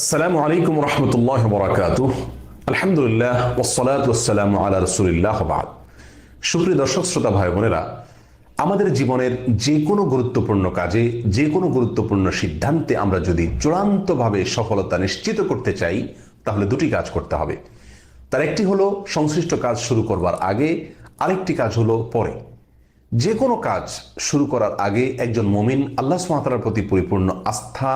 আসসালামু আলাইকুম রহমতুল্লাহ বরাকাতুহ। আলহামদুলিল্লাহ ওয়াসসালাতু ওয়াসসালামু আলা রাসূলিল্লাহ ওয়া বা'দ। সুপ্রিয় দর্শক শ্রোতা ভাই বোনেরা, আমাদের জীবনের যে কোনো গুরুত্বপূর্ণ কাজে, যে কোনো গুরুত্বপূর্ণ সিদ্ধান্তে আমরা যদি চূড়ান্তভাবে সফলতা নিশ্চিত করতে চাই, তাহলে দুটি কাজ করতে হবে। তার একটি হলো সংশ্লিষ্ট কাজ শুরু করবার আগে, আরেকটি কাজ হলো পরে। যে কোনো কাজ শুরু করার আগে একজন মুমিন আল্লাহ সুবহানাহু ওয়া তাআলার প্রতি পরিপূর্ণ আস্থা,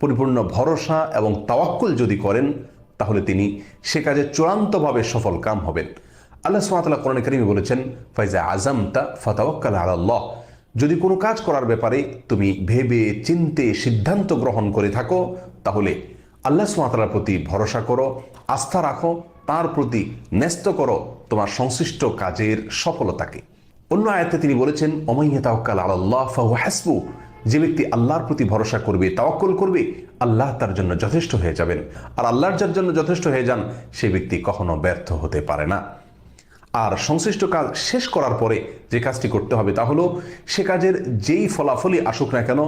পরিপূর্ণ ভরসা এবং তাওয়াক্কুল যদি করেন, তাহলে তিনি সে কাজে চূড়ান্তভাবে সফল কাম হবেন। আল্লাহ সুবহানাহু ওয়া তাআলা কোরআনে কারীমে বলেছেন, ফাইজা আযামতা ফাতাওয়াক্কাল আলাল্লাহ। যদি কোনো কাজ করার ব্যাপারে তুমি ভেবে চিন্তে সিদ্ধান্ত গ্রহণ করে থাকো, তাহলে আল্লাহ সুবহানাহু ওয়া তাআলার প্রতি ভরসা করো, আস্থা রাখো, তার প্রতি ন্যস্ত করো তোমার সংশ্লিষ্ট কাজের সফলতাকে। অন্য আয়াতে তিনি বলেছেন, ওমান ইয়াতাওয়াক্কাল আলাল্লাহ ফাহুয়া হাসবুহ। যে ব্যক্তি আল্লাহর প্রতি ভরসা করবে, তাওয়াক্কুল করবে, আল্লাহ তার জন্য যথেষ্ট হয়ে যাবেন। আর আল্লাহর যার জন্য যথেষ্ট হয়ে যান, সে ব্যক্তি কখনো ব্যর্থ হতে পারে না। আর সংশ্লিষ্ট কাজ শেষ করার পরে যে কাজটি করতে হবে তা হলো, সে কাজের যেই ফলাফলই আসুক না কেন,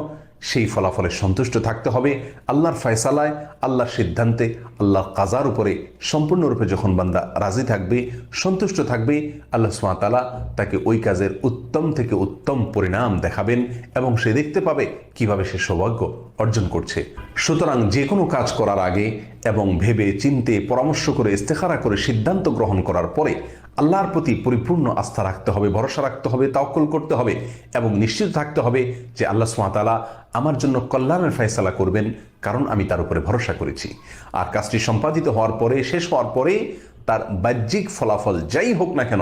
সেই ফলাফলে সন্তুষ্ট থাকতে হবে। আল্লাহর ফয়সালায়, আল্লাহর সিদ্ধান্তে, আল্লাহর কাজার উপরে সম্পূর্ণরূপে যখন বান্দা রাজি থাকবে, সন্তুষ্ট থাকবে, আল্লাহ সুবহানাহু ওয়া তাআলা তাকে ওই কাজের উত্তম থেকে উত্তম পরিণাম দেখাবেন এবং সে দেখতে পাবে কিভাবে সে সৌভাগ্য অর্জন করছে। সুতরাং যে কোনো কাজ করার আগে এবং ভেবে চিন্তে পরামর্শ করে ইস্তেখারা করে সিদ্ধান্ত গ্রহণ করার পরে আল্লাহর প্রতি পরিপূর্ণ আস্থা রাখতে হবে, ভরসা রাখতে হবে, তাওয়াক্কুল করতে হবে এবং নিশ্চিত থাকতে হবে যে আল্লাহ সুবহানাহু ওয়া তাআলা আমার জন্য কল্যাণের ফয়সালা করবেন, কারণ আমি তার উপরে ভরসা করেছি। আর কাজটি সম্পাদিত হওয়ার পরে, শেষ হওয়ার পরে তার বাহ্যিক ফলাফল যাই হোক না কেন,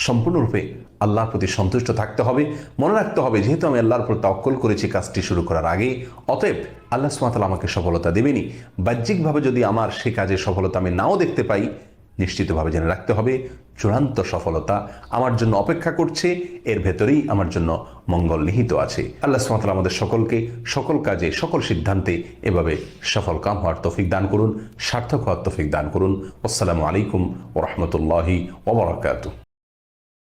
সম্পূর্ণরূপে আল্লাহর প্রতি সন্তুষ্ট থাকতে হবে। মনে রাখতে হবে, যেহেতু আমি আল্লাহর উপর তাওয়াক্কুল করেছি কাজটি শুরু করার আগে, অতএব আল্লাহ সুবহানাহু ওয়া তাআলা আমাকে সফলতা দেবেনই। বাহ্যিকভাবে যদি আমার সে কাজে সফলতা আমি নাও দেখতে পাই, নিশ্চিতভাবে জেনে রাখতে হবে চূড়ান্ত সফলতা আমার জন্য অপেক্ষা করছে, এর ভেতরেই আমার জন্য মঙ্গল নিহিত আছে। আল্লাহ সুবহানাহু ওয়া তাআলা আমাদের সকলকে সকল কাজে, সকল সিদ্ধান্তে এভাবে সফল কাম হওয়ার তৌফিক দান করুন, সার্থক হওয়ার তৌফিক দান করুন। আসসালামু আলাইকুম ওয়া রাহমাতুল্লাহি ওয়া বারাকাতুহু।